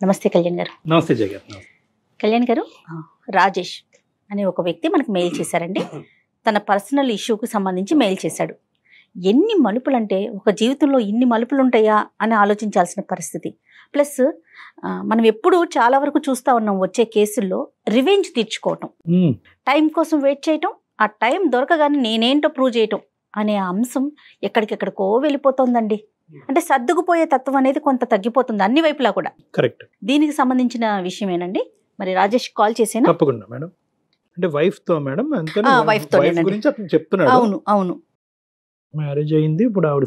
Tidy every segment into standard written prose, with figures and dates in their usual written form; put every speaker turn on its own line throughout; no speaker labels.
నమస్తే కళ్యాణ్ గారు.
నమస్తే జగన్.
కళ్యాణ్ గారు, రాజేష్ అనే ఒక వ్యక్తి మనకు మెయిల్ చేశారండి. తన పర్సనల్ ఇష్యూకి సంబంధించి మెయిల్ చేశాడు. ఎన్ని మలుపులు అంటే ఒక జీవితంలో ఇన్ని మలుపులు ఉంటాయా అని ఆలోచించాల్సిన పరిస్థితి. ప్లస్ మనం ఎప్పుడు చాలా వరకు చూస్తూ ఉన్నాం వచ్చే కేసుల్లో రివెంజ్ తీర్చుకోవటం, టైం కోసం వెయిట్ చేయటం, ఆ టైం దొరకగానే నేనేంటో ప్రూవ్ చేయటం అనే అంశం ఎక్కడికెక్కడికో వెళ్ళిపోతుందండి. అంటే సర్దుకుపోయే తత్వం అనేది కొంత తగ్గిపోతుంది అన్ని వైపులా కూడా.
కరెక్ట్.
దీనికి సంబంధించిన విషయమేనండి. మరి రాజేష్ కాల్ చేసేనా?
తప్పకుండా మేడం. అంటే వైఫ్ తో మేడం, అంతే
వైఫ్ తో
గురించి అతను చెప్తున్నాడు.
అవును అవును,
మ్యారేజ్ అయింది, ఇప్పుడు ఆవిడ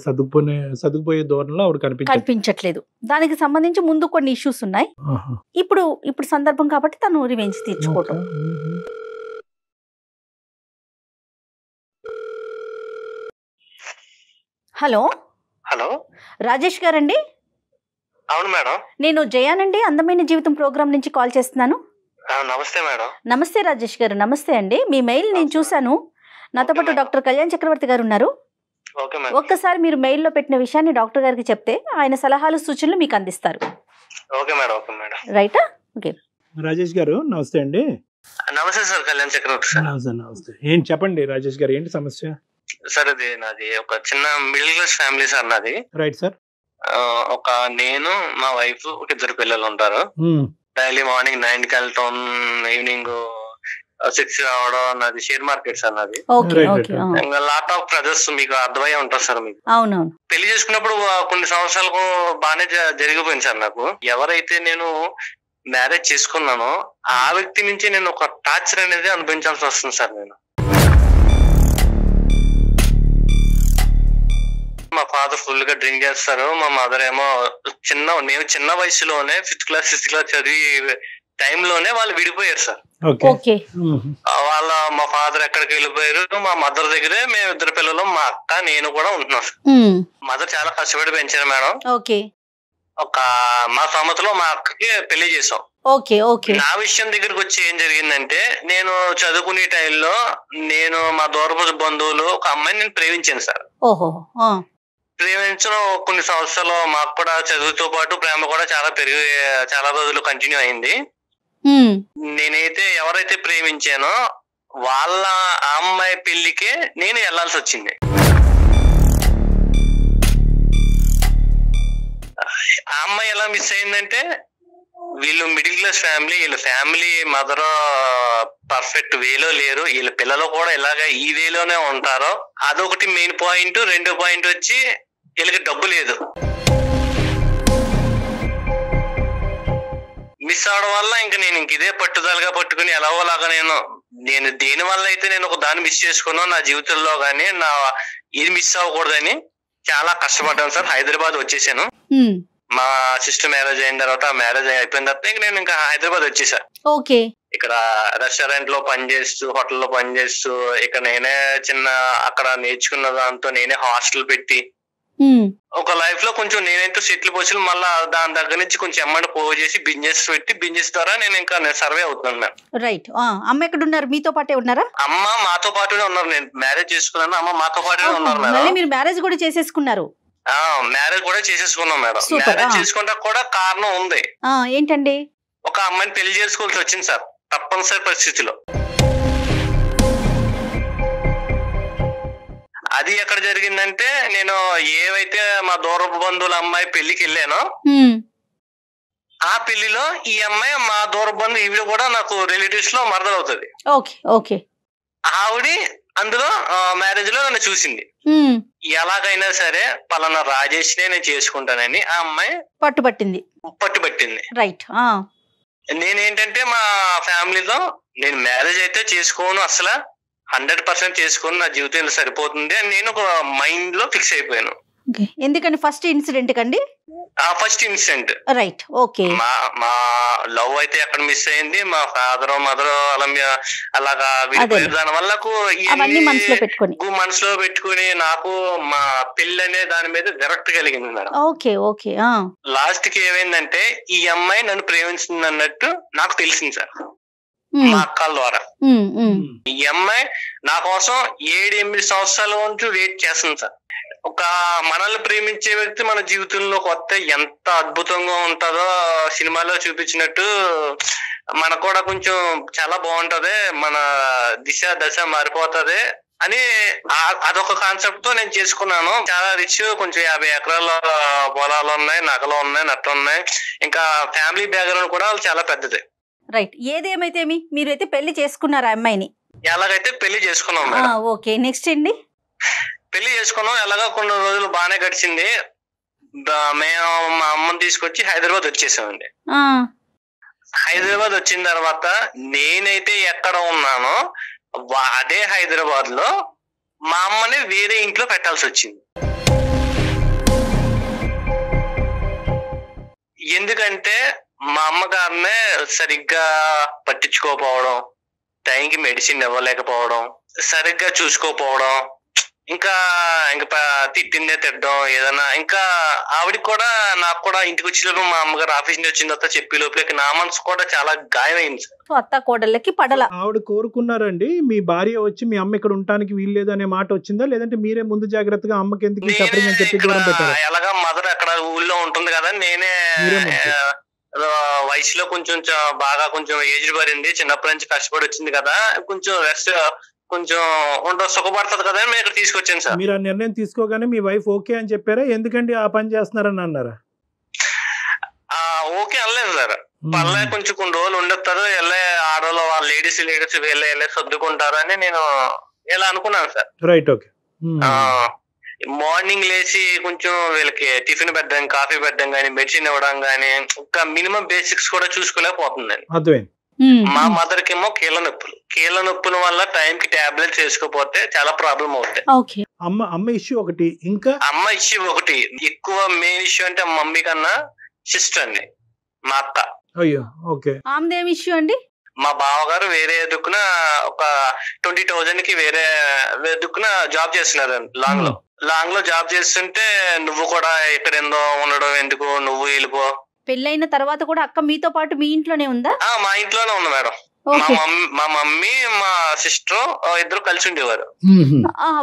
సర్దుకుపోయే ధోరణిలో ఆవిడ
కనిపించట్లేదు. దానికి సంబంధించి ముందు కొన్ని ఇష్యూస్ ఉన్నాయి. ఇప్పుడు సందర్భం కాబట్టి తను రివెంజ్ తీర్చుకోవటం. హలో
హలో,
రాజేష్ గారండి?
అవును మేడం.
నేను జయానండి, అందమైన జీవితం ప్రోగ్రామ్ నుంచి కాల్ చేస్తున్నాను.
నమస్తే మేడం.
నమస్తే రాజేష్ గారు. నమస్తే అండి. మీ మెయిల్ నేను చూశాను. నాతో పాటు డాక్టర్ కళ్యాణ్ చక్రవర్తి గారు ఉన్నారు. ఒక్కసారి మీరు మెయిల్లో పెట్టిన విషయాన్ని డాక్టర్ గారికి చెప్తే ఆయన సలహాలు సూచనలు మీకు అందిస్తారు. రైటా? ఓకే.
రాజేష్ గారు నమస్తే అండి.
నమస్తే సార్, కళ్యాణ్ చక్రవర్తి సార్.
నమస్తే. ఏంటి చెప్పండి రాజేష్ గారు, ఏంటి సమస్య?
సార్, అది నాది ఒక చిన్న మిడిల్ క్లాస్ ఫ్యామిలీ సార్ నాది.
Right sir.
ఒక నేను, మా వైఫ్, ఒక ఇద్దరు పిల్లలు ఉంటారు. డైలీ మార్నింగ్ 9కి వెళ్ళటం, ఈవినింగ్ 6 రావడం. నాది షేర్ మార్కెట్ సార్ నాది. లాట్ ఆఫ్ ప్రజెస్ మీకు అర్థమయ్యే ఉంటారు సార్. మీకు పెళ్లి చేసుకున్నప్పుడు కొన్ని సంవత్సరాలకు బాగానే జరిగిపోయింది సార్. నాకు ఎవరైతే నేను మ్యారేజ్ చేసుకున్నానో ఆ వ్యక్తి నుంచి నేను ఒక టార్చర్ అనేది అనుభవించాల్సి వస్తుంది సార్. నేను మా ఫాదర్ ఫుల్ గా డ్రింక్ చేస్తారు. మా మదర్ ఏమో నేను చిన్న వయసులోనే 5th క్లాస్ 6th క్లాస్ చదివి టైంలోనే వాళ్ళు విడిపోయారు సార్. మా ఫాదర్ ఎక్కడికి వెళ్ళిపోయారు. మా మదర్ దగ్గరే మేము ఇద్దరు పిల్లలు, మా అక్క, నేను కూడా ఉంటున్నాం సార్. మదర్ చాలా కష్టపడి పెంచారు మేడం. ఒక మా సమతలో మా అక్కకి పెళ్లి చేసాం. నా విషయం దగ్గరకు వచ్చి ఏం జరిగిందంటే, నేను చదువుకునే టైంలో నేను మా దూరపు బంధువులు ఒక అమ్మాయిని నేను ప్రేమించాను సార్. ప్రేమించిన కొన్ని సంవత్సరాలు మాకు కూడా చదువుతో పాటు ప్రేమ కూడా చాలా రోజులు కంటిన్యూ అయింది. నేనైతే ఎవరైతే ప్రేమించానో వాళ్ళ అమ్మాయి పెళ్లికే నేను వెళ్లాల్సి వచ్చింది. ఆ అమ్మాయి ఎలా మిస్ అయిందంటే, వీళ్ళు మిడిల్ క్లాస్ ఫ్యామిలీ, వీళ్ళ ఫ్యామిలీ మదర్ పర్ఫెక్ట్ వేలో లేరు, వీళ్ళ పిల్లలు కూడా ఇలాగా ఈ వేలోనే ఉంటారు. అదొకటి మెయిన్ పాయింట్. రెండో పాయింట్ వచ్చి వీళ్ళకి డబ్బు లేదు. మిస్ అవడం వల్ల నేను ఇదే పట్టుదలగా పట్టుకుని ఎలాగోలాగా నేను దేని వల్ల అయితే నేను ఒక దాన్ని మిస్ చేసుకున్నా నా జీవితంలో గానీ ఇది మిస్ అవ్వకూడదని చాలా కష్టపడ్డాను సార్. హైదరాబాద్ వచ్చేసాను. మా సిస్టర్ మ్యారేజ్ అయిన తర్వాత, మ్యారేజ్ అయిపోయిన తర్వాత నేను ఇంకా హైదరాబాద్ వచ్చేసా. ఇక్కడ రెస్టారెంట్ లో పనిచేస్తూ, హోటల్లో పనిచేస్తూ, ఇక్కడ నేనే అక్కడ నేర్చుకున్న దాంతో నేనే హాస్టల్ పెట్టి ఒక లైఫ్ లో కొంచెం నేనైతే సెటిల్ పోసి మళ్ళీ దాని దగ్గర నుంచి కొంచెం అమౌంట్ పోగు చేసి బిజినెస్ పెట్టి, బిజినెస్ ద్వారా నేను సర్వే అవుతున్నాను.
రైట్. అమ్మ ఎక్కడ ఉన్నారు? మీతో పాటే ఉన్నారా?
అమ్మ మాతో పాటునే ఉన్నారు. నేను మ్యారేజ్ చేసుకున్నాను, అమ్మ మాతో పాటునే ఉన్నారు మేడం.
మీరు మ్యారేజ్ కూడా చేసేసుకున్నారు?
మ్యారేజ్ కూడా చేసేసుకున్నాం మేడం. మ్యారేజ్ చేసుకుంటా కూడా కారణం ఉంది.
ఏంటండి?
ఒక అమ్మాయిని పెళ్లి చేసుకోవాల్సి వచ్చింది సార్, తప్పనిసరి పరిస్థితిలో. అది ఎక్కడ జరిగిందంటే, నేను ఏవైతే మా దూరపు బంధువుల అమ్మాయి పెళ్లికి వెళ్ళానో ఆ పెళ్లిలో ఈ అమ్మాయి మా దూరపు బంధువు, ఈవిడ కూడా నాకు రిలేటివ్స్ లో మరదలు అవుతుంది. ఆవిడ అందులో మ్యారేజ్ లో నన్ను చూసింది. ఎలాగైనా సరే పలానా రాజేష్ నేను చేసుకుంటానని ఆ అమ్మాయి పట్టుబట్టింది.
రైట్.
నేనేంటంటే మా ఫ్యామిలీలో నేను మ్యారేజ్ అయితే చేసుకోను, అసలు 100% చేసుకుని నా జీవితం సరిపోతుంది అని నేను ఒక మైండ్ లో ఫిక్స్ అయిపోయాను.
ఎందుకని? ఫస్ట్ ఇన్సిడెంట్ కండి?
First incident.
రైట్. ఓకే.
మా లవ్ అయితే ఎక్కడ మిస్ అయింది, మా ఫాదర్ మదర్ అలాగా విడిపోయారు. దాని వల్ల మనసులో పెట్టుకుని నాకు మా పెళ్లి అనే దాని మీద విరక్తి కలిగింది మేడం. లాస్ట్ కి ఏమైందంటే, ఈ అమ్మాయి నన్ను ప్రేమించింది అన్నట్టు నాకు తెలిసింది సార్, మా అక్కల ద్వారా. ఈ అమ్మాయి నా కోసం 7-8 సంవత్సరాల నుంచి వెయిట్ చేస్తుంది సార్. ఒక మనల్ని ప్రేమించే వ్యక్తి మన జీవితంలోకి వస్తే ఎంత అద్భుతంగా ఉంటుందో సినిమాలో చూపించినట్టు మనకు కూడా కొంచెం చాలా బాగుంటది, మన దిశ దశ మారిపోతది అని అదొక కాన్సెప్ట్ తో నేను చేసుకున్నాను. చాలా రిచ్, కొంచెం 50 ఎకరాల పొలాలు ఉన్నాయి, నగలు ఉన్నాయి, నట్టు ఉన్నాయి, ఇంకా ఫ్యామిలీ బ్యాక్గ్రౌండ్ కూడా చాలా పెద్దది.
రైట్. ఏదేమైతేమి మీరైతే పెళ్లి చేసుకున్నారు ఆ అమ్మాయిని?
ఎలాగైతే పెళ్లి చేసుకున్నాం.
ఓకే, నెక్స్ట్ అండి.
పెళ్లి చేసుకున్నాం, ఎలాగా కొన్ని రోజులు బాగానే గడిచింది. మేము మా అమ్మని తీసుకొచ్చి హైదరాబాద్ వచ్చేసామండి. హైదరాబాద్ వచ్చిన తర్వాత నేనైతే ఎక్కడ ఉన్నానో అదే హైదరాబాద్ లో మా అమ్మని వేరే ఇంట్లో పెట్టాల్సి వచ్చింది. ఎందుకంటే మా అమ్మగారినే సరిగ్గా పట్టించుకోకపోవడం, టైంకి మెడిసిన్ ఇవ్వలేకపోవడం, సరిగ్గా చూసుకోకపోవడం, ఇంకా తిట్టిందే తిట్టడం ఏదైనా. ఇంకా ఆవిడకి కూడా నాకు కూడా ఇంటికి వచ్చినప్పుడు మా అమ్మగారు ఆఫీస్ నుంచి వచ్చిన తర్వాత చెప్పే లోపలికి నా మనసు కూడా చాలా గాయమైంది సార్.
అత్త కోడళ్ళకి పడల.
ఆవిడ కోరుకున్నారండి మీ భార్య వచ్చి మీ అమ్మ ఇక్కడ ఉండటానికి వీల్లేదు అనే మాట వచ్చిందా, లేదంటే మీరే ముందు జాగ్రత్తగా అమ్మకి ఎందుకు
ఎలాగా మదర్ అక్కడ ఊళ్ళో ఉంటుంది కదా, నేనే వయసులో కొంచెం బాగా కొంచెం ఏజ్ పడింది, చిన్నప్పటి నుంచి కష్టపడి వచ్చింది కదా, కొంచెం రెస్ట్ కొంచెం సుఖపడుతుంది కదా మేము ఇక్కడ తీసుకొచ్చాను సార్.
మీరు ఆ నిర్ణయం తీసుకోగానే మీ వైఫ్ ఓకే అని చెప్పారా, ఎందుకండి ఆ పని చేస్తున్నారని అన్నారా?
ఓకే అనలేదు సార్. పర్లే కొంచెం కొన్ని రోజులు ఉండొస్తారు, వెళ్ళే ఆడవాళ్ళు వాళ్ళ లేడీస్ వెళ్ళే సర్దుకుంటారు అని నేను ఇలా అనుకున్నాను సార్.
రైట్. ఓకే.
మార్నింగ్ లేచి కొంచెం వీళ్ళకి టిఫిన్ పెట్టడం, కాఫీ పెట్టడం కానీ, మెడిసిన్ ఇవ్వడం కానీ, ఒక మినిమం బేసిక్స్ కూడా చూసుకోలేకపోతుందండి.
అర్థమైంది.
మా మదర్ కి ఏమో కీళ్ళ నొప్పుల వల్ల టైం కి టాబ్లెట్స్ వేసుకోపోతే చాలా ప్రాబ్లం అవుతాయి.
అమ్మ ఇష్యూ ఒకటి, ఇంకా
అమ్మ ఇష్యూ ఒకటి. ఎక్కువ మెయిన్ ఇష్యూ అంటే మమ్మీ కన్నా సిస్టర్ అండి, మా అక్క.
అయ్యో, ఓకే.
ఆమెదేం ఇష్యూ అండి?
మా బావగారు వేరే దుక్కున ఒక 20,000 కి వేరే దుక్కున జాబ్ చేస్తున్నారు లాంగ్ లో జాబ్ చేస్తుంటే, నువ్వు కూడా ఇక్కడ ఏందో ఉండడం ఎందుకు, నువ్వు వెళ్ళిపో.
పెళ్ళైన తర్వాత కూడా అక్క మీతో పాటు మీ ఇంట్లోనే ఉందా?
మా ఇంట్లోనే ఉంది మేడం. మా మమ్మీ మా సిస్టర్ ఇద్దరు కలిసి ఉండేవారు.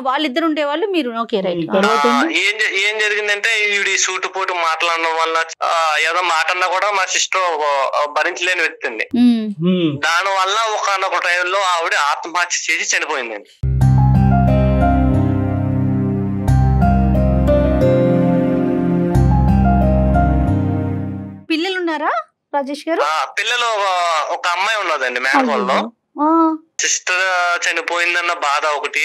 వాళ్ళిద్దరు ఉండేవాళ్ళు, మీరు ఓకే రైట్.
ఏం జరిగిందంటే ఈవిడి సూటుపోటు మాట్లాడడం వల్ల ఏదో మాట అన్నా కూడా మా సిస్టర్ భరించలేని వ్యక్తి అండి. దాని వల్ల ఒకనొక టైంలో ఆవిడ ఆత్మహత్య చేసి చనిపోయిందండి.
పిల్లలు ఉన్నారా రాజేష్ గారు?
పిల్లలు ఒక అమ్మాయి ఉన్నదండి మేనకోళ్ళలో. సిస్టర్ చనిపోయిందన్న బాధ ఒకటి.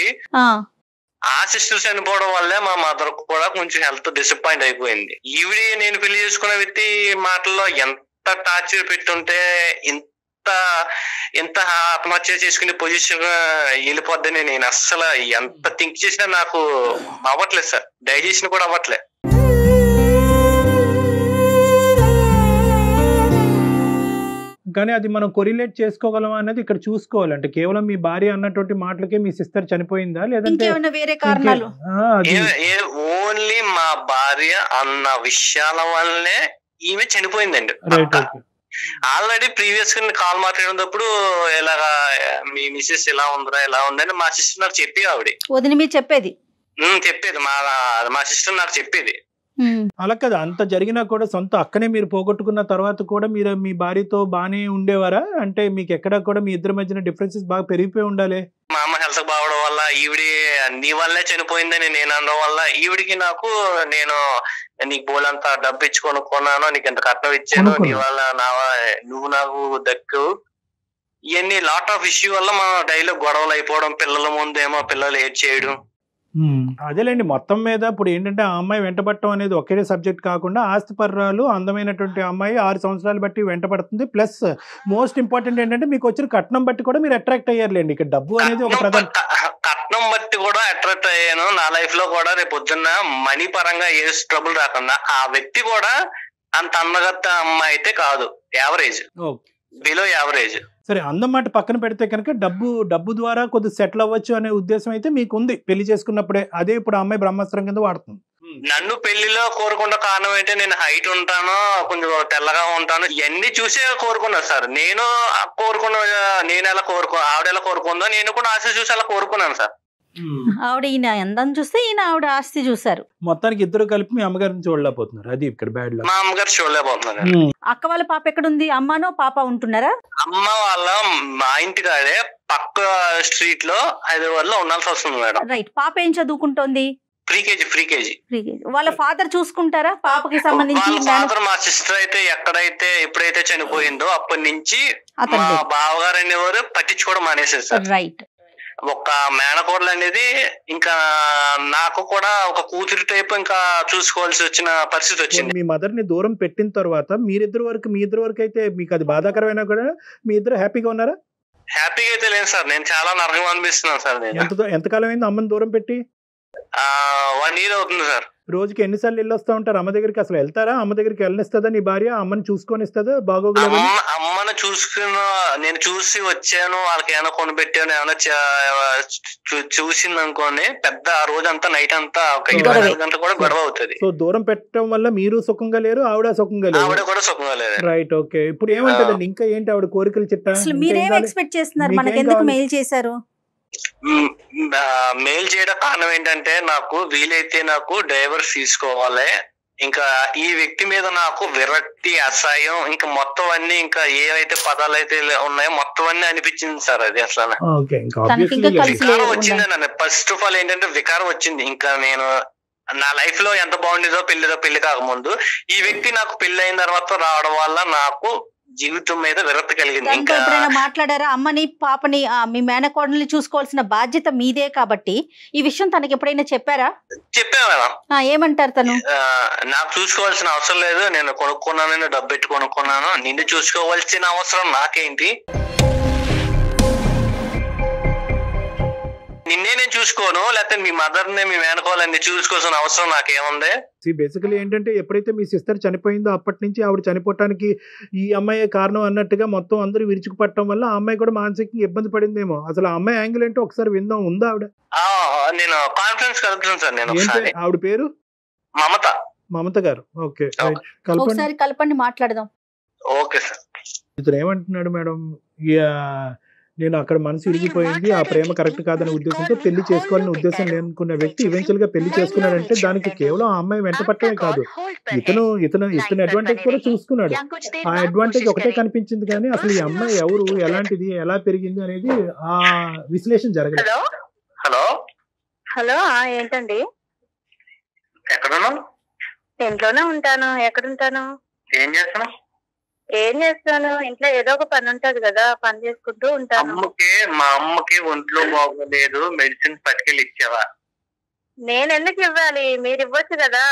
ఆ సిస్టర్ చనిపోవడం వల్లే మా మదర్ కూడా కొంచెం హెల్త్ డిసప్పాయింట్ అయిపోయింది. ఈవిడి నేను పెళ్లి చేసుకున్న వ్యక్తి మాటల్లో ఎంత టార్చర్ పెట్టుంటే ఎంత ఆత్మహత్య చేసుకునే పొజిషన్ వెళ్ళిపోద్దని నేను అస్సలు ఎంత థింక్ చేసినా నాకు అవ్వట్లేదు సార్, డైజెషన్ కూడా అవ్వట్లేదు.
కానీ అది మనం కొరిలేట్ చేసుకోగలం అనేది ఇక్కడ చూసుకోవాలి. అంటే కేవలం మీ భార్య అన్నటువంటి మాటలకే మీ సిస్టర్ చనిపోయిందా, లేదంటే
వేరే కారణాలు?
ఓన్లీ మా భార్య అన్న విషయాల వల్లనే ఈమె చనిపోయిందండి. ఆల్రెడీ ప్రీవియస్ గా కాల్ మాట్లాడినప్పుడు ఇలాగా మీ మిస్సెస్ ఇలా ఉందిరా ఇలా ఉందని మా సిస్టర్ నాకు చెప్పి
వదిన మీరు చెప్పేది
మా సిస్టర్ నాకు చెప్పేది.
అలా కదా, అంత జరిగినా కూడా సొంత అక్కనే మీరు పోగొట్టుకున్న తర్వాత కూడా మీరు మీ భార్యతో బానే ఉండేవారా? అంటే మీకు ఎక్కడ కూడా మీ ఇద్దరి మధ్యన డిఫరెన్సెస్ బాగా పెరిగిపోయి ఉండాలి.
మా అమ్మ హెల్త్ బాగోవడం వల్ల ఈవిడి నీ వల్లే చనిపోయిందని నేను అనడం వల్ల ఈవిడికి నాకు నేను నీకు బోలంతా డబ్బు ఇచ్చి కొనుక్కున్నాను, నీకు ఎంత కట్నం ఇచ్చాను, నీ వల్ల నువ్వు నాకు దక్కు, ఇవన్నీ లాట్ ఆఫ్ ఇష్యూ వల్ల మా డైలో గొడవలు అయిపోవడం, పిల్లల ముందేమో పిల్లలు ఏడ్ చేయడం.
అదేలేండి, మొత్తం మీద ఇప్పుడు ఏంటంటే ఆ అమ్మాయి వెంటబడటం అనేది ఒకే సబ్జెక్ట్ కాకుండా ఆస్తిపర్రాలు అందమైనటువంటి అమ్మాయి 6 సంవత్సరాలు బట్టి వెంటబడుతుంది. ప్లస్ మోస్ట్ ఇంపార్టెంట్ ఏంటంటే మీకు వచ్చిన కట్నం బట్టి కూడా మీరు అట్రాక్ట్ అయ్యారులేండి. ఇక్కడ డబ్బు అనేది ఒక ప్రధాన
కట్నం బట్టి కూడా అట్రాక్ట్ అయ్యాను. నా లైఫ్ లో కూడా రేపు పొద్దున్న మనీ పరంగా ఏ ట్రబుల్ రాకుండా, ఆ వ్యక్తి కూడా అంత అందగత్త అమ్మాయి అయితే కాదు, యావరేజ్, బిలో యావరేజ్.
సరే, అందం మాట పక్కన పెడితే కనుక డబ్బు ద్వారా కొద్దిగా సెటిల్ అవ్వచ్చు అనే ఉద్దేశం అయితే మీకు ఉంది పెళ్లి చేసుకున్నప్పుడే. అదే ఇప్పుడు అమ్మాయి బ్రహ్మాస్త్రం కింద వాడుతుంది.
నన్ను పెళ్లిలో కోరుకున్న కారణం అయితే నేను హైట్ ఉంటాను, కొంచెం తెల్లగా ఉంటాను, ఇవన్నీ చూసే కోరుకున్నా సార్. నేను ఎలా ఆవిడ ఎలా కోరుకుందో నేను కూడా ఆశ చూసి అలా కోరుకున్నాను సార్.
ఆవిడ ఈయన అందం చూస్తే ఈయన ఆవిడ ఆస్తి చూసారు.
మొత్తానికి ఇద్దరు కలిపి మీ అమ్మగారిని చూడలేకపోతున్నారు, అది ఇక్కడ బ్యాడ్ లక్.
మా అమ్మగారు చూడలేకపోతున్నారు.
అక్క వాళ్ళ పాప ఎక్కడుంది? అమ్మనో పాప ఉంటున్నారా?
అమ్మ వాళ్ళ మా ఇంటి కాడే పక్క స్ట్రీట్ లో హైదరాబాద్ లో ఉండాల్సి వస్తుంది మేడం.
రైట్. పాప ఏం చదువుకుంటోంది?
Pre KG.
వాళ్ళ ఫాదర్ చూసుకుంటారా పాపకి సంబంధించి?
వాళ్ళ ఫాదర్ మా సిస్టర్ అయితే ఎప్పుడైతే చనిపోయిందో అప్పటి నుంచి మా బావగారు అనేవారు పట్టించుకోవడం మానేసారు సార్.
రైట్.
ఒక మేనకోడలు అనేది ఇంకా నాకు కూడా ఒక కూతురు టైప్ ఇంకా చూసుకోవాల్సి వచ్చిన పరిస్థితి వచ్చింది.
మీ మదర్ ని దూరం పెట్టిన తర్వాత మీ ఇద్దరు వరకు అయితే మీకు అది బాధాకరమైనా కూడా మీ ఇద్దరు హ్యాపీగా ఉన్నారా?
హ్యాపీగా అయితే లేదు సార్, నేను చాలా నరకం అనిపిస్తున్నాను సార్. నేను
ఎంతకాలం అయింది అమ్మని దూరం పెట్టి?
1 year అవుతుంది సార్.
రోజుకి ఎన్నిసార్లు వెళ్ళి వస్తా ఉంటారు అమ్మ దగ్గరికి? అసలు వెళ్తారా? అమ్మ దగ్గరికి వెళ్ళనిస్తుందా నీ భార్య? అమ్మని చూసుకొని ఇస్తుందా? బాగోగులు
అమ్మను నేను చూసి వచ్చాను, వాళ్ళకి ఏమైనా కొనిపెట్టాను, ఏమైనా చూసింది అనుకోండి, పెద్ద ఆ రోజంతా నైట్ అంతా ఒక 24 గంటలు కూడా గొడవ అవుతుంది.
సో దూరం పెట్టడం వల్ల మీరు సుఖంగా లేరు, ఆవిడ సుఖంగా లేరు.
ఆవిడ కూడా సుఖంగా లేదు.
రైట్. ఓకే. ఇప్పుడు ఏమంటదండి? ఇంకా ఏంటి ఆవిడ కోరికలు చిట్టా?
మీరేం ఎక్స్పెక్ట్ చేస్తున్నారు? మనకెందుకు మెయిల్ చేశారు?
మెయిల్ చేయడం కారణం ఏంటంటే నాకు వీలైతే నాకు డైవర్స్ తీసుకోవాలి, ఇంకా ఈ వ్యక్తి మీద నాకు విరక్తి, అసహ్యం, ఇంకా మొత్తం అన్ని ఇంకా ఏవైతే పదాలు అయితే ఉన్నాయో మొత్తం అన్ని అనిపించింది సార్. అది అసలు వికారం వచ్చింది నన్ను. ఫస్ట్ ఆఫ్ ఆల్ ఏంటంటే వికారం వచ్చింది. ఇంకా నేను నా లైఫ్ లో ఎంత బాగుండేదో పెళ్లి కాకముందు, ఈ వ్యక్తి నాకు పెళ్లి అయిన తర్వాత రావడం వల్ల నాకు జీవితం మీద విరక్తి కలిగింది. ఇంకా
ఎప్పుడైనా మాట్లాడారా? అమ్మని పాపని మీ మేనకోడల్ని చూసుకోవాల్సిన బాధ్యత మీదే కాబట్టి ఈ విషయం తనకి ఎప్పుడైనా చెప్పారా?
చెప్పా మేడం.
ఏమంటారు తను?
నాకు చూసుకోవాల్సిన అవసరం లేదు, నేను కొనుక్కున్నాను, డబ్బు పెట్టి కొనుక్కున్నాను, నిన్ను చూసుకోవాల్సిన అవసరం నాకేంటి, నిన్నే నేను చూసుకోను, లేకపోతే మీ మదర్ ని మీ మేనకోవాలని చూసుకోవాల్సిన అవసరం నాకేముంది?
బేసికలీ ఏంటంటే ఎప్పుడైతే మీ సిస్టర్ చనిపోయిందో అప్పటి నుంచి ఆవిడ చనిపోవటానికి ఈ అమ్మాయి కారణం అన్నట్టుగా మొత్తం అందరూ విరుచుకుపట్టడం వల్ల ఆ అమ్మాయి కూడా మానసికంగా ఇబ్బంది పడిందేమో. అసలు ఆ అమ్మాయి యాంగిల్ ఏంటో ఒకసారి విందాం. ఉందా ఆవిడ?
నేను కాన్ఫరెన్స్ కలుగుతాను సార్. నేను
ఆవిడ పేరు మమత గారు. ఓకే.
ఒకసారి కలపండి, మాట్లాడదాం.
Okay sir.
ఇతను ఏమంటున్నాడు మేడం? నేను అక్కడ మనసు ఇరిగిపోయింది, ఆ ప్రేమ కరెక్ట్ కాదనే ఉద్దేశంతో పెళ్లి చేసుకోవాలనే ఉద్దేశం లేనుకున్న వ్యక్తి ఈవెన్చువల్ గా పెళ్లి చేసుకున్నాడంటే దానికి కేవలం ఆ అమ్మాయి వెంట పట్టమే కాదు, ఇతను అడ్వాంటేజ్ కూడా చూసుకున్నాడు. ఆ అడ్వాంటేజ్ ఒకటే కనిపించింది కానీ అసలు ఈ అమ్మాయి ఎవరు, ఎలాంటిది, ఎలా పెరిగింది అనేది ఆ విశ్లేషణ జరగలేదు.
హలో ఏంటండి?
ఎక్కడున్నా?
ఇంట్లోనే ఉంటాను. ఎక్కడుంటాను?
ఏం
చేస్తాను? ఇంట్లో ఏదో ఒక పని ఉంటది కదా, పని చేసుకుంటూ ఉంటాను.
మా అమ్మకి ఒంట్లో బాగోలేదు, మెడిసిన్ పట్టుకెళ్ళి ఇచ్చావా?
నేను ఎందుకు ఇవ్వాలి? మీరు ఇవ్వచ్చు కదా.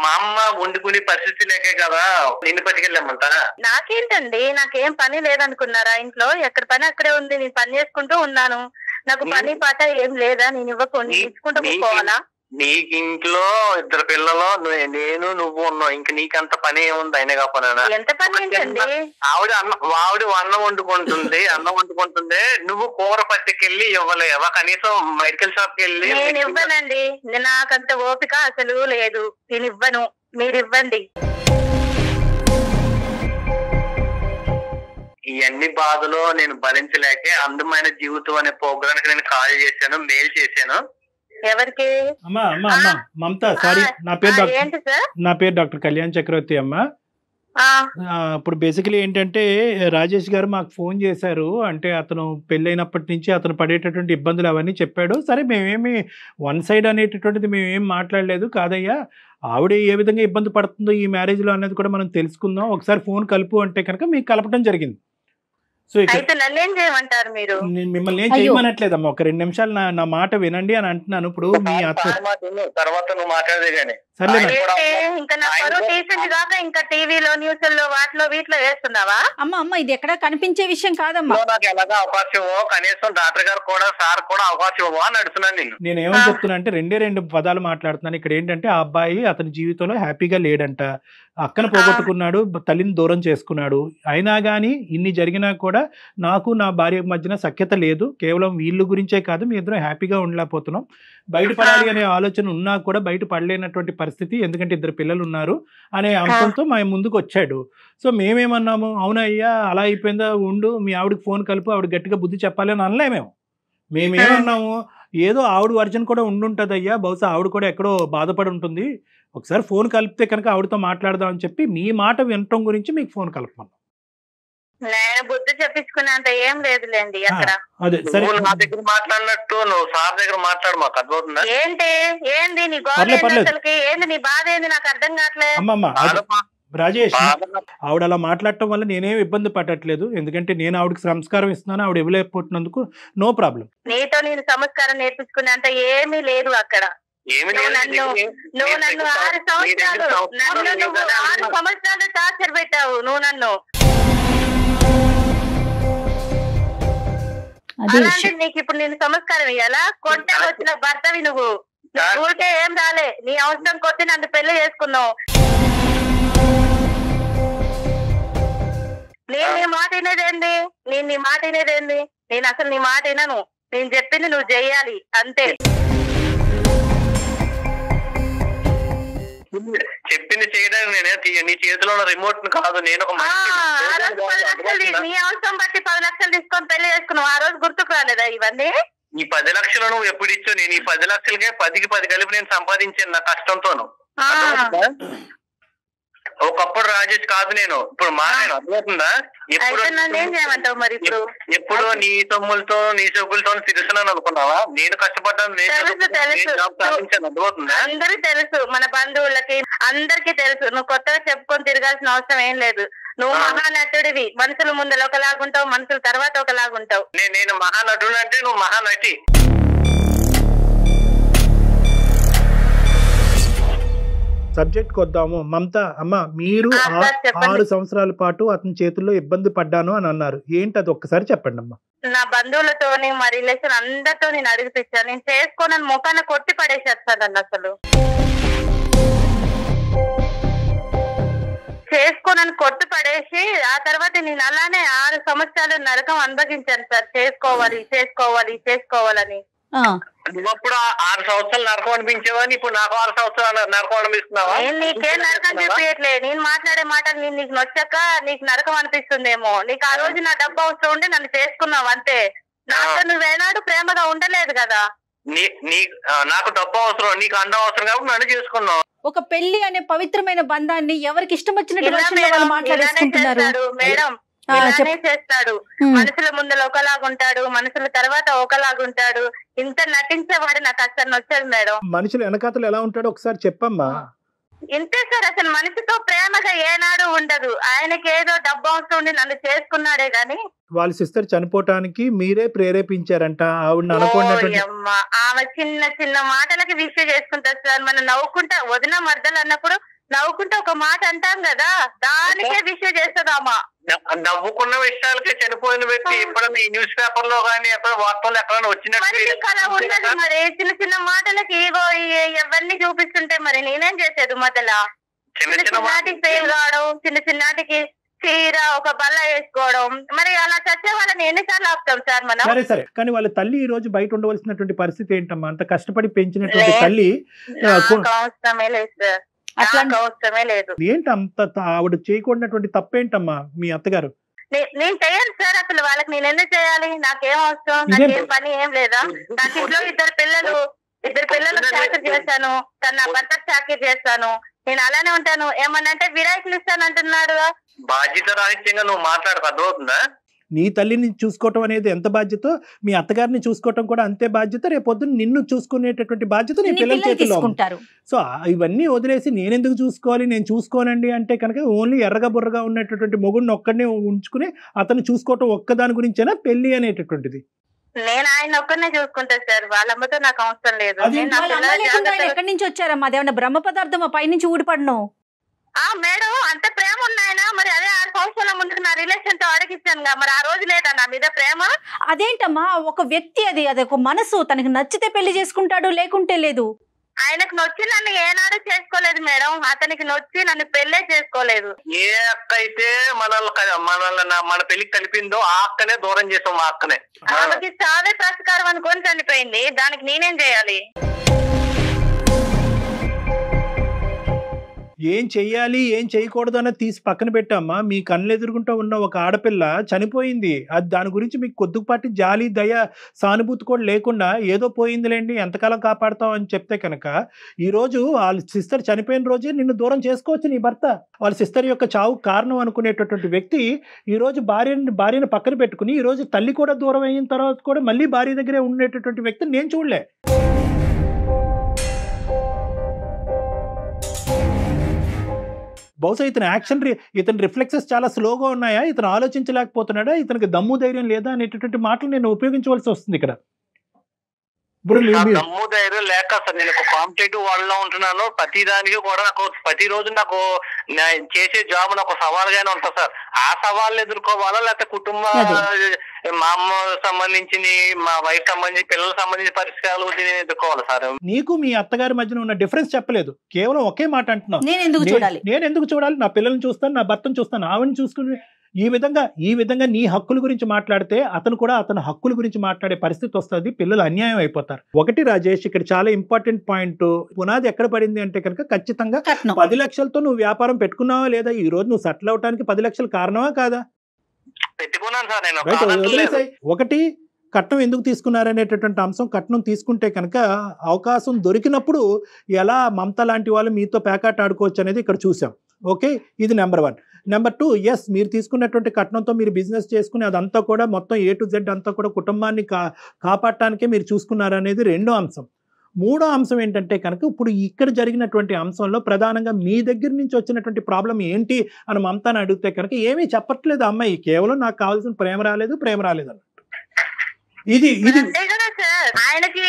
మా అమ్మ వండుకునే పరిస్థితి లేకే కదా నిన్ను పట్టుకెళ్ళమంటా.
నాకేంటండి, నాకేం పని లేదనుకున్నారా? ఇంట్లో ఎక్కడ పని అక్కడే ఉంది, నేను పని చేసుకుంటూ ఉన్నాను. నాకు పని పాట ఏం లేదా? నేను ఇవ్వకుండా ఇచ్చుకుంటూ పోవాలా?
నీకు ఇంట్లో 2 పిల్లలు, నేను నువ్వు ఉన్నావు, ఇంక నీకంత పని ఏముంది? అయినా కాకపోయినా
ఎంత పని ఏంటండి?
ఆవిడ అన్నం వండుకుంటుంది, నువ్వు కూర పట్టుకెళ్ళి ఇవ్వలేవా? కనీసం మెడికల్ షాప్ కి వెళ్ళి.
నేను ఇవ్వనండి, నాకంత ఓపిక అసలు లేదు, నేను ఇవ్వను, మీరు ఇవ్వండి.
ఇవన్నీ బాధలు నేను భరించలేకే అందమైన జీవితం అనే ప్రోగ్రామ్ కి నేను కాల్ చేశాను, మెయిల్ చేశాను.
ఎవరికి?
మమత, సారీ, నా పేరు డాక్టర్ కళ్యాణ్ చక్రవర్తి అమ్మ. ఇప్పుడు బేసికలీ ఏంటంటే రాజేష్ గారు మాకు ఫోన్ చేశారు. అంటే అతను పెళ్ళైనప్పటి నుంచి అతను పడేటటువంటి ఇబ్బందులు అవన్నీ చెప్పాడు. సరే, మేమేమి వన్ సైడ్ అనేటటువంటిది మేమేం మాట్లాడలేదు. కాదయ్యా, ఆవిడ ఏ విధంగా ఇబ్బంది పడుతుందో ఈ మ్యారేజ్లో అనేది కూడా మనం తెలుసుకుందాం, ఒకసారి ఫోన్ కలుపు అంటే కనుక మీకు కలపడం జరిగింది. సో మిమ్మల్ని ఏం చేయమనట్లేదమ్మా, ఒక 2 నిమిషాలు నా మాట వినండి అని అంటున్నాను. ఇప్పుడు మీ అత్త
తర్వాత నువ్వు మాట్లాడేది కానీ
అమ్మ ఇది ఎక్కడ కనిపించే విషయం కాదమ్మా.
నాకు ఎలాగా అవకాశం కనీసం డాక్టర్ గారు కూడా సార్ కూడా అవకాశం ఇవ్వ అని అడుగుతున్నాను.
నేను ఏమని చెప్తున్నా అంటే 2 పదాలు మాట్లాడుతున్నాను. ఇక్కడ ఏంటంటే ఆ అబ్బాయి అతని జీవితంలో హ్యాపీగా లేడంట, అక్కను పోగొట్టుకున్నాడు, తల్లిని దూరం చేసుకున్నాడు. అయినా కానీ ఇన్ని జరిగినా కూడా నాకు నా భార్య మధ్యన సఖ్యత లేదు. కేవలం వీళ్ళ గురించే కాదు, మీ ఇద్దరం హ్యాపీగా ఉండలేకపోతున్నాం. బయటపడాలి అనే ఆలోచన ఉన్నా కూడా బయట పడలేనటువంటి పరిస్థితి పరిస్థితి, ఎందుకంటే 2 పిల్లలు ఉన్నారు అనే అంశంతో మా ముందుకు వచ్చాడు. సో మేమేమన్నాము, అవునా అయ్యా అలా అయిపోయిందా, ఉండు మీ ఆవిడకి ఫోన్ కలుపు, ఆవిడ గట్టిగా బుద్ధి చెప్పాలి అని అనలే. మేమేమన్నాము, ఏదో ఆవిడ వర్జన్ కూడా ఉండుంటుంది అయ్యా, బహుశా ఆవిడ కూడా ఎక్కడో బాధపడి ఉంటుంది, ఒకసారి ఫోన్ కలిపితే కనుక ఆవిడతో మాట్లాడదాం అని చెప్పి మీ మాట వినటం గురించి మీకు ఫోన్ కలపమన్నాం.
నేను బుద్ధి చెప్పించుకునేంత ఏం లేదులేండి అక్కడ.
అదే సరే,
నువ్వు నా దగ్గర మాట్లాడినట్టు నువ్వు సార్ దగ్గర మాట్లాడు, మాకు అర్థమవుతుందా?
ఏంది నీ గోడ అసలుకి, ఏంది నీ బాధ, ఏంది నాకు అర్థం కావట్లేదు.
అమ్మమ్మ రాజేష్, ఆవిడ అలా మాట్లాడటం వల్ల నేనేం ఇబ్బంది పడట్లేదు, ఎందుకంటే నేను ఆవిడకి సంస్కారం ఇస్తున్నాను, ఆవిడ ఇవ్వలేకపోతున్నందుకు నో ప్రాబ్లం.
నీతో నేను సంస్కారం నేర్పించుకునేంత ఏమీ లేదు అక్కడ. నువ్వు నన్ను 6 సంవత్సరాలు టార్చర్ పెట్టావు నువ్వు నన్ను. అలాంటి నీకు ఇప్పుడు నేను సంస్కారం ఇయ్యాలా? కొట్టే వచ్చిన భర్తవి నువ్వు ఊరికే ఏం రాలే, నీ అవసరం కొద్ది నన్ను పెళ్లి చేసుకున్నావు. నేను నీ మాట వినేదేంది, నేను అసలు నీ మాట వినను, నేను చెప్పింది నువ్వు చెయ్యాలి అంతే.
చెప్పింది చేయడానికి నేనే నీ చేతిలో ఉన్న రిమోట్ కాదు, నేను ఒక
నీ అవసరం బట్టి 10 లక్షలు తీసుకొని పెళ్లి చేసుకున్నావు, ఆ రోజు గుర్తుకు రాలేదా ఇవన్నీ?
ఈ 10 లక్షలు నువ్వు ఎప్పుడు ఇచ్చో, నేను ఈ 10 లక్షలకే 10కి 10 కలిపి నేను సంపాదించాను నా కష్టంతోను. ఒకప్పుడు రాజేష్ కాదు నేను, ఇప్పుడు మారాను, అర్థమవుతుందా? ఎప్పుడు నీ తమ్ములతో నీ సొగ్గులతో తిరుగుతున్నాను అనుకున్నావా? నేను కష్టపడ్డాను, అర్థమవుతుందా?
అందరికి తెలుసు, మన బంధువులకి అందరికి తెలుసు, నువ్వు కొత్తగా చెప్పుకొని తిరగాల్సిన అవసరం ఏం లేదు. నువ్వు మహానటుడివి, మనుషుల ముందర ఒకలాగుంటావు, మనుషుల తర్వాత ఒకలాగుంటావు.
నేను మహానటుడు అంటే నువ్వు మహానటి.
సబ్జెక్ట్ కొద్దాము. మమత అమ్మ, మీరు 6 సంవత్సరాల పాటు అతని చేతుల్లో ఇబ్బంది పడ్డాను అని అన్నారు, ఏంటి అది ఒక్కసారి చెప్పండి అమ్మా.
నా బంధువులతోని మా రిలేషన్ అందరితో నేను అడిగిపించాను, నేను చేసుకోనని ముఖాన కొట్టి పడేసేస్తాను. అసలు చేసుకోనని కొట్టి పడేసి ఆ తర్వాత నేను అలానే 6 సంవత్సరాలు నరకం అనుభవించాను సార్. చేసుకోవాలని
నువ్వప్పుడు 6 సంవత్సరాలు నరకం అనిపించేవాని, ఇప్పుడు నాకు 6 సంవత్సరాలు నరకం అనిపిస్తున్నావా?
నీకేం నరకం చెప్పట్లే, నేను మాట్లాడే మాటలు నీకు నొచ్చాక నీకు నరకం అనిపిస్తుందేమో. నీకు ఆ రోజు నా డబ్బు అవసరం ఉండి నన్ను చేసుకున్నావు అంతే, నాతో నువ్వేనాడు ప్రేమగా ఉండలేదు కదా.
నాకు డబ్బు అవసరం, నీకు అందం అవసరం కాబట్టి నన్ను చేసుకున్నావు.
ఒక పెళ్లి అనే పవిత్రమైన బంధాన్ని ఎవరికి ఇష్టం వచ్చినట్టు మాట్లాడేసుకుంటున్నారు
మేడం. చేస్తాడు, మనుషుల ముందర ఒకలాగుంటాడు, మనుషుల తర్వాత ఒకలాగుంటాడు. ఇంత నటించేవాడు నాకు అసలు నచ్చదు మేడం.
మనుషులు వెనకాతలు ఎలా ఉంటాడో ఒకసారి చెప్పమ్మా.
ఇంతే సార్, అసలు మనిషితో ప్రేమగా ఏనాడు ఉండదు. ఆయనకి ఏదో డబ్బు అవసరం ఉండి నన్ను చేసుకున్నాడే గాని.
వాళ్ళ సిస్టర్ చనిపోవటానికి మీరే ప్రేరేపించారంట ఆవిడ అనుకున్నటువంటి.
ఆమె చిన్న చిన్న మాటలకి విషయం చేసుకుంటారు సార్. మనం నవ్వుకుంటా వదిన మర్దలు అన్నప్పుడు నవ్వుకుంటే ఒక మాట అంటాం కదా, దానికే విషయం చేస్తుందామా.
నవ్వుకున్న విషయాలకే చనిపోయిన వ్యక్తి ఎప్పుడన్నా ఈ న్యూస్ పేపర్ లో కానీ ఎక్కడ వార్తలు ఎక్కడైనా వచ్చినట్టు
మరి చిన్న చిన్న మాటలకి ఇగో ఇవన్నీ చూపిస్తుంటే మరి నేనేం చేసేది మొదల. చిన్ననాటికి పేరు కావడం, చిన్నటికి చీర ఒక బల్ల వేసుకోవడం, మరి అలా చచ్చే వాళ్ళని ఎన్నిసార్లు ఆపుతాం సార్ మనం.
సరే, కానీ వాళ్ళ తల్లి ఈ రోజు బయట ఉండవలసినటువంటి పరిస్థితి ఏంటమ్మా? అంత కష్టపడి పెంచినటువంటి తల్లి
అవసరమే లేదు సార్, అవసరమే లేదు.
ఏంటి అంత ఆవిడ చేయకూడనటువంటి తప్పేంటమ్మా మీ అత్తగారు?
నేను చెయ్యాలి సార్, అసలు వాళ్ళకి నేను ఎందుకు చేయాలి? నాకేం అవసరం, నాకేం పని ఏం లేదా? నాకు ఇంట్లో 2 పిల్లలు చాకరీ చేస్తాను, నా భర్త చాకరీ చేస్తాను, నేను అలానే ఉంటాను. ఏమన్నా అంటే విడాకులు ఇస్తాను అంటున్నాడు.
బాధ్యత రాహిత్యంగా నువ్వు మాట్లాడక అర్థమవుతుందా?
నీ తల్లిని చూసుకోవటం అనేది ఎంత బాధ్యత, మీ అత్తగారిని చూసుకోవటం కూడా అంతే బాధ్యత. రేపొద్దున నిన్ను చూసుకునేటటువంటి బాధ్యత నీ పిల్లల చేతిలో ఉంటారు. సో ఇవన్నీ వదిలేసి నేనెందుకు చూసుకోవాలి, నేను చూసుకోనండి అంటే కనుక ఓన్లీ ఎర్రగా బుర్రగా ఉన్నటువంటి మొగుడిని ఒక్కడనే ఉంచుకుని అతను చూసుకోవటం ఒక్కదాని గురించేనా పెళ్లి అనేటటువంటిది?
నేను ఆయన ఒక్కనే చూసుకుంటా సార్, వాళ్ళమ్మతో నాకు అవసరం లేదు.
ఎక్కడి నుంచి వచ్చారమ్మా? అదేమన్నా బ్రహ్మ పదార్థం పైనుంచి ఊడిపడను?
మేడం అంత ప్రేమ ఉన్నాయన, మరి అదే 6 సంవత్సరాల ముందుకు నా రిలేషన్ తో అడిగిస్తాను, మరి ఆ రోజు లేదా నా మీద ప్రేమ?
అదేంటమ్మా, ఒక వ్యక్తి అది ఒక మనసు, తనకి నచ్చితే పెళ్లి చేసుకుంటాడు, లేకుంటే లేదు.
ఆయనకు నొచ్చి నన్ను ఏనాడు చేసుకోలేదు మేడం, అతనికి నొచ్చి నన్ను పెళ్లే చేసుకోలేదు.
ఏ అక్క అయితే మన పెళ్లికి కలిపిందో ఆ అక్కనే దూరం చేసాం. మా అక్కనే
ఆమెకి చావే ప్రస్కారం అనుకొని చనిపోయింది, దానికి నేనేం చేయాలి?
ఏం చెయ్యాలి ఏం చేయకూడదు అన్నది తీసి పక్కన పెట్టామ్మా. మీ కళ్ళు ఎదురుగుంటూ ఉన్న ఒక ఆడపిల్ల చనిపోయింది. అది దాని గురించి మీకు కొద్దిపాటి జాలి దయ సానుభూతి కూడా లేకుండా ఏదో పోయిందిలేండి ఎంతకాలం కాపాడుతాం అని చెప్తే కనుక ఈరోజు వాళ్ళ సిస్టర్ చనిపోయిన రోజే నిన్ను దూరం చేసుకోవచ్చు నీ భర్త. వాళ్ళ సిస్టర్ యొక్క చావు కారణం అనుకునేటటువంటి వ్యక్తి ఈరోజు భార్యను పక్కన పెట్టుకుని ఈరోజు తల్లి కూడా దూరం అయిన తర్వాత కూడా మళ్ళీ భార్య దగ్గరే ఉండేటటువంటి వ్యక్తిని నేను చూడలే. బహుశా ఇతని రిఫ్లెక్సెస్ చాలా స్లోగా ఉన్నాయా, ఇతను ఆలోచించలేకపోతున్నాడా, ఇతనికి దమ్ము ధైర్యం లేదా అనేటటువంటి మాటలు నేను ఉపయోగించవలసి వస్తుంది ఇక్కడ.
దమ్ము ధైర్యం లేక సార్ నేను ఒక కాంపిటేటివ్ వాళ్ళలో ఉంటున్నాను. ప్రతి దానికి కూడా నాకు ప్రతిరోజు నాకు చేసే జాబ్ నాకు సవాల్గానే ఉంటుంది సార్. ఆ సవాళ్ళు ఎదుర్కోవాలా లేకపోతే కుటుంబ మా అమ్మ సంబంధించింది మా వైఫ్ సంబంధించి పిల్లలకు సంబంధించిన పరిష్కారాలు నేను ఎదుర్కోవాలి సార్.
నీకు మీ అత్తగారి మధ్యన ఉన్న డిఫరెన్స్ చెప్పలేదు, కేవలం ఒకే మాట అంటున్నావు,
నేను ఎందుకు చూడాలి, నా పిల్లల్ని చూస్తాను, నా భర్తను చూస్తాను, ఆవిడని చూసుకుని ఈ విధంగా నీ హక్కుల గురించి మాట్లాడితే అతను కూడా అతని హక్కుల గురించి మాట్లాడే పరిస్థితి వస్తుంది. పిల్లలు అన్యాయం అయిపోతారు. ఒకటి రాజేష్, ఇక్కడ చాలా ఇంపార్టెంట్ పాయింట్, పునాది ఎక్కడ పడింది అంటే కనుక ఖచ్చితంగా 10 లక్షలతో నువ్వు వ్యాపారం పెట్టుకున్నావా లేదా, ఈ రోజు నువ్వు సెటిల్ అవడానికి 10 లక్షలు కారణమా కాదా?
పెట్టుకున్నాను సార్ నేను.
ఒకటి కట్నం ఎందుకు తీసుకున్నారనేటటువంటి అంశం, కట్నం తీసుకుంటే కనుక అవకాశం దొరికినప్పుడు ఎలా మమత లాంటి వాళ్ళు మీతో పేకాట ఆడుకోవచ్చు అనేది ఇక్కడ చూసాం. ఓకే, ఇది నెంబర్ 1. నెంబర్ 2, ఎస్ మీరు తీసుకున్నటువంటి కట్నంతో మీరు బిజినెస్ చేసుకుని అదంతా కూడా మొత్తం A to Z అంతా కూడా కుటుంబాన్ని కాపాడటానికే మీరు చూసుకున్నారనేది రెండో అంశం. మూడో అంశం ఏంటంటే కనుక ఇప్పుడు ఇక్కడ జరిగినటువంటి అంశంలో ప్రధానంగా మీ దగ్గర నుంచి వచ్చినటువంటి ప్రాబ్లం ఏంటి అని మమతాని అడిగితే కనుక ఏమీ చెప్పట్లేదు అమ్మాయి, కేవలం నాకు కావాల్సిన ప్రేమ రాలేదు అన్నట్టు. ఇది
ఆయనకి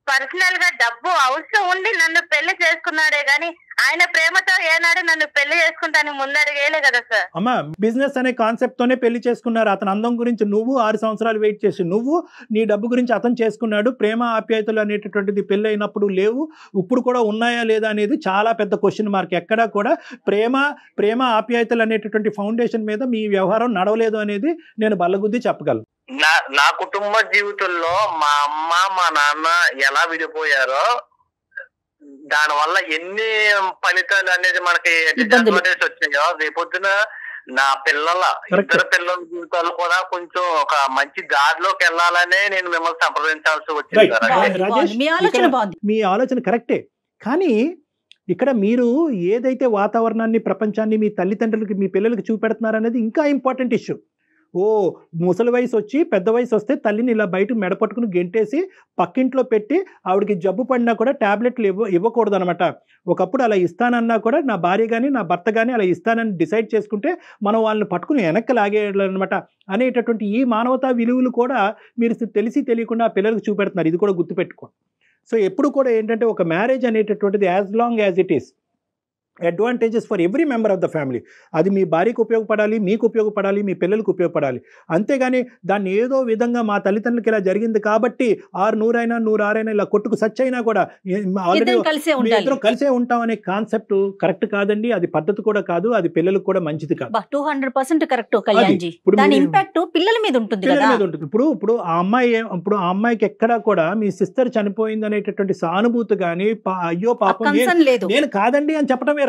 పర్సనల్ గా డబ్బు అవసరం ఉండి నన్ను పెళ్లి చేసుకున్నాడే గాని ఆయన ప్రేమతో ఏనాడు నన్ను పెళ్లి చేసుకుంటాను ముందడిగేలే కదా సార్.
అమ్మా, బిజినెస్ అనే కాన్సెప్ట్ తోనే పెళ్లి చేసుకున్నారు. అతని అందం గురించి నువ్వు 6 సంవత్సరాలు వెయిట్ చేసి నువ్వు నీ డబ్బు గురించి అతను చేసుకున్నాడు. ప్రేమ ఆప్యాయతలు అనేటటువంటిది పెళ్లి అయినప్పుడు లేవు, ఇప్పుడు కూడా ఉన్నాయా లేదా అనేది చాలా పెద్ద క్వశ్చన్ మార్క్. ఎక్కడా కూడా ప్రేమ ఆప్యాయతలు అనేటటువంటి ఫౌండేషన్ మీద మీ వ్యవహారం నడవలేదు అనేది నేను బల్లగుద్ది చెప్పగలను.
నా కుటుంబ జీవితంలో మా అమ్మ మా నాన్న ఎలా విడిపోయారో దాని వల్ల ఎన్ని ఫలితాలు అనేది మనకి డిసడ్వాంటేజ్ వచ్చాయో రేపొద్దున నా ఇద్దరు పిల్లల జీవితాలు కూడా కొంచెం ఒక మంచి దారిలోకి వెళ్ళాలనే నేను మిమ్మల్ని సంప్రదించాల్సి వచ్చింది.
మీ ఆలోచన కరెక్టే, కానీ ఇక్కడ మీరు ఏదైతే వాతావరణాన్ని ప్రపంచాన్ని మీ తల్లిదండ్రులకి మీ పిల్లలకి చూపెడుతున్నారనేది ఇంకా ఇంపార్టెంట్ ఇష్యూ. ముసలి వయసు వచ్చి పెద్ద వయసు వస్తే తల్లిని ఇలా బయటకు మెడపట్టుకుని గెంటేసి పక్కింట్లో పెట్టి ఆవిడకి జబ్బు పడినా కూడా ట్యాబ్లెట్లు ఇవ్వకూడదు అనమాట. ఒకప్పుడు అలా ఇస్తానన్నా కూడా నా భార్య కానీ నా భర్త కానీ అలా ఇస్తానని డిసైడ్ చేసుకుంటే మనం వాళ్ళని పట్టుకుని వెనక్కి లాగేయాలన్నమాట అనేటటువంటి ఈ మానవతా విలువలు కూడా మీరు తెలిసి తెలియకుండా ఆ పిల్లలకు చూపెడుతున్నారు. ఇది కూడా గుర్తుపెట్టుకోండి. సో ఎప్పుడు కూడా ఏంటంటే ఒక మ్యారేజ్ అనేటటువంటిది as long as it is advantages for every member of the family. అది మీ భార్యకు ఉపయోగపడాలి, మీకు ఉపయోగపడాలి, మీ పిల్లలకు ఉపయోగపడాలి. అంతేగాని దాన్ని ఏదో విధంగా మా తల్లిదండ్రులకి ఇలా జరిగింది కాబట్టి 100 106 ఇలా కొట్టుకు సచ్చైనా కూడా ఇద్దరం కలిసే ఉంటాం అనే కాన్సెప్ట్ కరెక్ట్ కాదండి. అది పద్ధతి కూడా కాదు, అది పిల్లలకు కూడా మంచిది కాదు.
200% కరెక్ట్ కళ్యాణ్జీ. దాని ఇంపాక్ట్ పిల్లల మీద ఉంటుంది.
ఇప్పుడు ఆ అమ్మాయికి ఎక్కడా కూడా మీ సిస్టర్ చనిపోయింది అనేటటువంటి సానుభూతి కానీ అయ్యో పాపం నేను కాదండి అని చెప్పడం వేరు.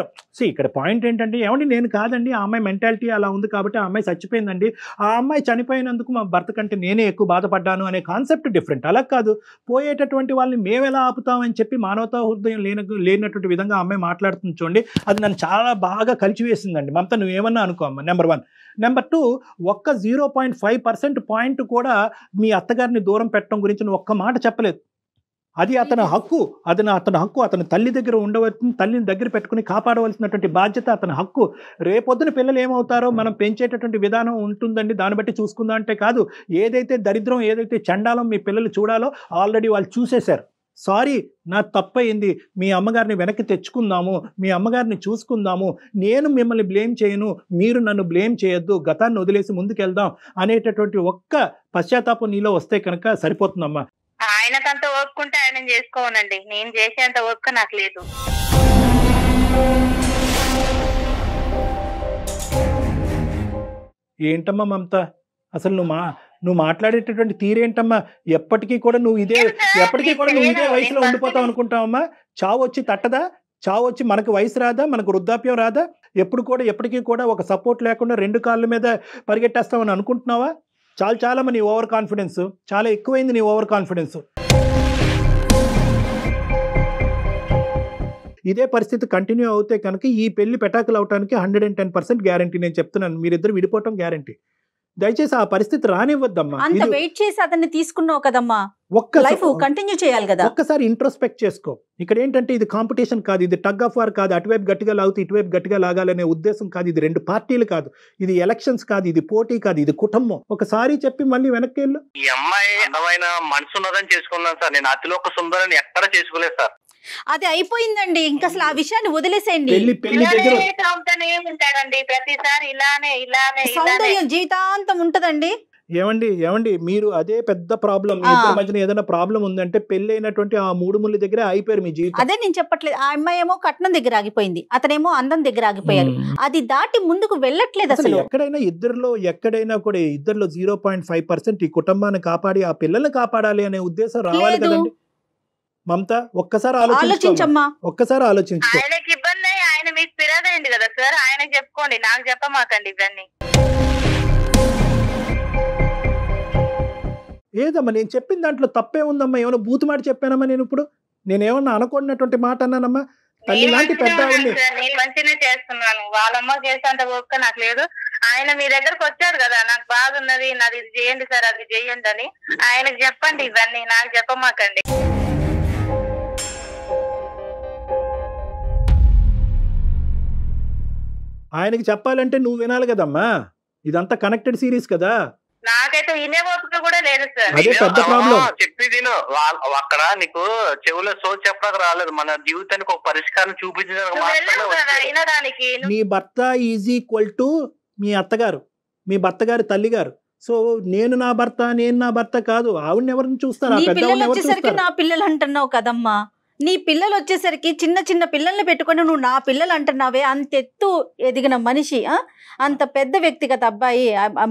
ఇక్కడ పాయింట్ ఏంటంటే ఏమండి నేను కాదండి, ఆ అమ్మాయి మెంటాలిటీ అలా ఉంది కాబట్టి ఆ అమ్మాయి చచ్చిపోయిందండి, ఆ అమ్మాయి చనిపోయినందుకు మా భర్త కంటే నేనే ఎక్కువ బాధపడ్డాను అనే కాన్సెప్ట్ డిఫరెంట్. అలా కాదు, పోయేటటువంటి వాళ్ళని మేము ఎలా ఆపుతామని చెప్పి మానవతా హృదయం లేనటువంటి విధంగా ఆ అమ్మాయి మాట్లాడుతుంది చూడండి. అది నన్ను చాలా బాగా కలిచివేసిందండి. మమత నువ్వేమన్నా అనుకో అమ్మ. నెంబర్ 1. నెంబర్ 2, ఒక్క 0.5% పాయింట్ కూడా మీ అత్తగారిని దూరం పెట్టడం గురించి నువ్వు ఒక్క మాట చెప్పలేదు. అది అతని హక్కు, అతని తల్లి దగ్గర ఉండవలసిన, తల్లిని దగ్గర పెట్టుకుని కాపాడవలసినటువంటి బాధ్యత అతని హక్కు. రేపొద్దున పిల్లలు ఏమవుతారో మనం పెంచేటటువంటి విధానం ఉంటుందండి, దాన్ని బట్టి చూసుకుందాం అంటే కాదు. ఏదైతే దరిద్రం ఏదైతే చండాలం మీ పిల్లలు చూడాలో ఆల్రెడీ వాళ్ళు చూసేశారు. సారీ, నా తప్పయింది, మీ అమ్మగారిని వెనక్కి తెచ్చుకుందాము, మీ అమ్మగారిని చూసుకుందాము, నేను మిమ్మల్ని బ్లేమ్ చేయను, మీరు నన్ను బ్లేమ్ చేయొద్దు, గతాన్ని వదిలేసి ముందుకెళ్దాం అనేటటువంటి ఒక్క పశ్చాత్తాపం నీలో వస్తే కనుక సరిపోతుందమ్మా.
ఆయనకంత ఓర్పుకుంటే ఆయన చేసుకోనండి, నేను చేసేంత ఓర్పు నాకు లేదు.
ఏంటమ్మా మమత, అసలు నువ్వు మాట్లాడేటటువంటి తీరేంటమ్మా? ఎప్పటికీ కూడా నువ్వు ఇదే వయసులో ఉండిపోతావు అనుకుంటావమ్మా? చావు వచ్చి తట్టదా? చావు వచ్చి మనకు వయసు రాదా, మనకు వృద్ధాప్యం రాదా? ఎప్పటికీ కూడా ఒక సపోర్ట్ లేకుండా 2 కాళ్ళ మీద పరిగెట్టేస్తామని అనుకుంటున్నావా? చాలా నీ ఓవర్ కాన్ఫిడెన్స్, చాలా ఎక్కువైంది నీ ఓవర్ కాన్ఫిడెన్స్. ఇదే పరిస్థితి కంటిన్యూ అవుతే కనుక ఈ పెళ్లి పెటాకులు అవడానికి 110% గ్యారంటీ. నేను చెప్తున్నాను, మీరిద్దరు విడిపోవటం గ్యారంటీ. దయచేసి ఆ పరిస్థితి రానివ్వద్దమ్మా.
అంత వెయిట్ చేసి అతన్ని తీసుకున్నావు కదమ్మా, లైఫ్ కంటిన్యూ చేయాలి కదా.
ఒక్కసారి ఇంట్రోస్పెక్ట్ చేసుకో. ఇక్కడ ఏంటంటే ఇది కాంపిటీషన్ కాదు, ఇది టగ్ ఆఫ్ వార్ కాదు, అటువైపు గట్టిగా లాగుతూ ఇటువైపు గట్టిగా లాగాలనే ఉద్దేశం కాదు. ఇది 2 పార్టీలు కాదు, ఇది ఎలక్షన్స్ కాదు, ఇది పోటీ కాదు, ఇది కుటుంబం. ఒకసారి చెప్పి మళ్ళీ వెనక్కి వెళ్ళు.
ఈ అమ్మాయి అందమైన మనసు ఉన్నదని చేసుకున్నాను సార్. నేను అతిలోక సుందరని ఎక్కడ చేసుకోలేదు సార్.
అది అయిపోయిందండి, ఇంకా అసలు ఆ విషయాన్ని వదిలేసేయండి.
ఉంటాడండి ప్రతిసారి ఇలానే
సౌందర్యం జీవితాంతం ఉంటదండి.
ఏమండి మీరు అదే పెద్ద ప్రాబ్లం. మీ ఇద్దరి మధ్యన ఏదైనా ప్రాబ్లం ఉందంటే పెళ్లి అయినటువంటి ఆ 3 ముళ్ళ దగ్గర అయిపోయారు మీ జీవితం.
అదే నేను చెప్పట్లేదు. ఆ అమ్మాయి ఏమో కట్నం దగ్గర ఆగిపోయింది, అతనేమో అందం దగ్గర ఆగిపోయారు. అది దాటి ముందుకు వెళ్ళట్లేదు అసలు.
ఎక్కడైనా కూడా ఇద్దరిలో 0.5% ఈ కుటుంబాన్ని కాపాడి ఆ పిల్లల్ని కాపాడాలి అనే ఉద్దేశం రావాలి కదండి. మమత ఒక్కసారి ఆలోచించమ్మా, ఒక్కసారి ఆలోచించుకో.
ఆయనకి ఇబ్బంది, ఆయన మీకు ఫిర్యాదు కదా సార్, ఆయనకి చెప్పుకోండి, నాకు చెప్పమాకండి ఇవన్నీ.
ఏదమ్మా నేను చెప్పిన దాంట్లో తప్పే ఉందమ్మా? ఏమైనా బూతు మాట చెప్పానమ్మా? నేనేమన్నా అనుకున్నటువంటి మాట అన్నానమ్మా? తల్లి లాంటి పెద్ద
నేను మంచిగానే చేస్తున్నాను, వాళ్ళమ్మ చేసేంత ఓపిక నాకు లేదు. ఆయన మీ దగ్గరకు వచ్చాడు కదా, నాకు బాధ ఉన్నది, నాది ఇది చేయండి సార్, అది చేయండి అని ఆయనకు చెప్పండి. ఇవన్నీ నాకు చెప్పమాకండి.
ఆయనకి చెప్పాలంటే నువ్వు వినాలి కదమ్మా, ఇదంతా కనెక్టెడ్ సిరీస్ కదా.
నాకైతే వినే ఓపిక కూడా లేదు సార్.
అదే పెద్ద ప్రాబ్లం.
చెప్పి తిను, అక్కడ నీకు చెవులో సో చెప్పడానికి రాలేదు, మన జీవితానికి ఒక పరిష్కారం చూపించడానికి.
నీ భర్త ఈజ్ ఈక్వల్ టు మీ అత్తగారు, మీ భర్త గారి తల్లి గారు. సో నేను నా భర్త కాదు. ఆవిడని ఎవరిని చూస్తారు?
నా పిల్లలు అంటున్నావు కదమ్మా, నీ పిల్లలు వచ్చేసరికి చిన్న పిల్లల్ని పెట్టుకొని నువ్వు నా పిల్లలు అంటున్నావే. అంత ఎత్తు ఎదిగిన మనిషి, అంత పెద్ద వ్యక్తిగత అబ్బాయి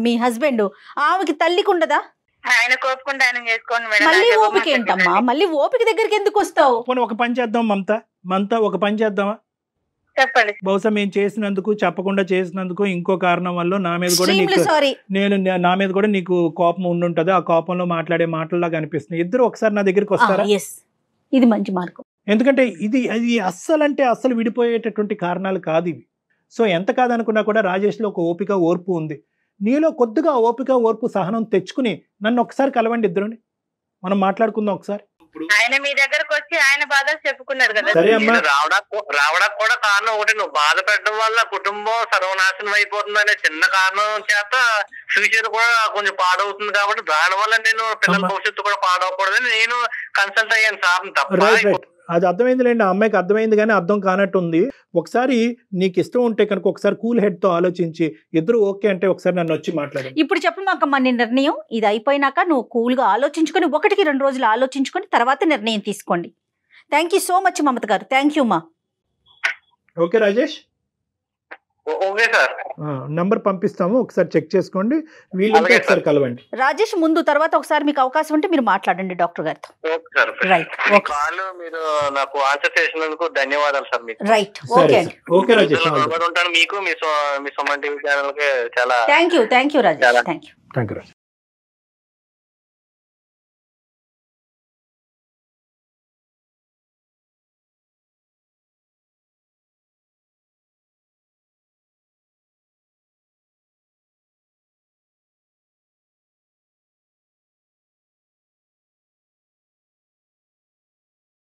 మీ హస్బెండ్, ఆమెకి తల్లికి ఉండదా?
ఆయన కోపుకుంటే ఆయన చేసుకోండి.
మళ్ళీ ఓపిక ఏంటమ్మా? మళ్ళీ ఓపిక దగ్గరికి ఎందుకు వస్తావు?
ఒక పని చేద్దాం మమత, ఒక పని చేద్దామా?
చెప్పండి.
బహుశా మేము చేసినందుకు, చెప్పకుండా చేసినందుకు ఇంకో కారణం వల్ల నా మీద కూడా నా మీద కూడా నీకు కోపం ఉండుంటది. ఆ కోపంలో మాట్లాడే మాటల్లాగా అనిపిస్తుంది. ఇద్దరు ఒకసారి నా దగ్గరికి వస్తారా?
ఇది మంచి మార్గం.
ఎందుకంటే ఇది అస్సలు విడిపోయేటటువంటి కారణాలు కాదు ఇవి. సో ఎంత కాదనుకున్నా కూడా రాజేష్లో ఒక ఓపిక, ఓర్పు ఉంది. నీలో కొద్దిగా ఓపిక, ఓర్పు, సహనం తెచ్చుకుని నన్ను ఒకసారి కలవండి, ఇద్దరుని మనం మాట్లాడుకుందాం ఒకసారి.
ఆయన మీ దగ్గరకు వచ్చి ఆయన బాధలు చెప్పుకున్నారు కదా.
రావడానికి కూడా కారణం ఒకటి, నువ్వు బాధ పెట్టడం వల్ల కుటుంబం సర్వనాశనం అయిపోతుంది అనే చిన్న కారణం చేత ఫ్యూచర్ కూడా కొంచెం పాడవుతుంది. కాబట్టి దాని వల్ల నేను పిల్లల భవిష్యత్తు కూడా పాడవకూడదని నేను కన్సల్ట్ అయ్యాను సార్ తప్ప.
అది అర్థమైందిలేండి, ఆ అమ్మాయికి అర్థమైంది కానీ అర్థం కానట్టుంది. ఒకసారి నీకు ఇష్టం ఉంటే కనుక ఒకసారి కూల్ హెడ్ తో ఆలోచించి ఇద్దరు ఓకే అంటే ఒకసారి నన్ను వచ్చి మాట్లాడు.
ఇప్పుడు చెప్పమాకమ్మా నీ నిర్ణయం. ఇది అయిపోయినాక నువ్వు కూల్ గా ఆలోచించుకొని 1-2 రోజులు ఆలోచించుకొని తర్వాత నిర్ణయం తీసుకోండి. థ్యాంక్ యూ సో మచ్ మమత గారు. థ్యాంక్ యూ మా.
Okay Rajesh,
okay sir,
number పంపిస్తాము, ఒకసారి చెక్ చేసుకోండి. వీళ్ళంతా ఒకసారి కలవండి.
రాజేష్ ముందు తర్వాత ఒకసారి మీకు అవకాశం ఉంటే మీరు మాట్లాడండి డాక్టర్ గారితో. రైట్,
మీరు నాకు ఆన్సర్ చేసినందుకు ధన్యవాదాలు సార్. మీకు
రైట్, ఓకే అండి.
ఓకే రాజేష్,
ఉంటాను. మీకు మీ సుమన్ టీవీ ఛానల్ కి చాలా
thank you Rajesh. Thank you Rajesh.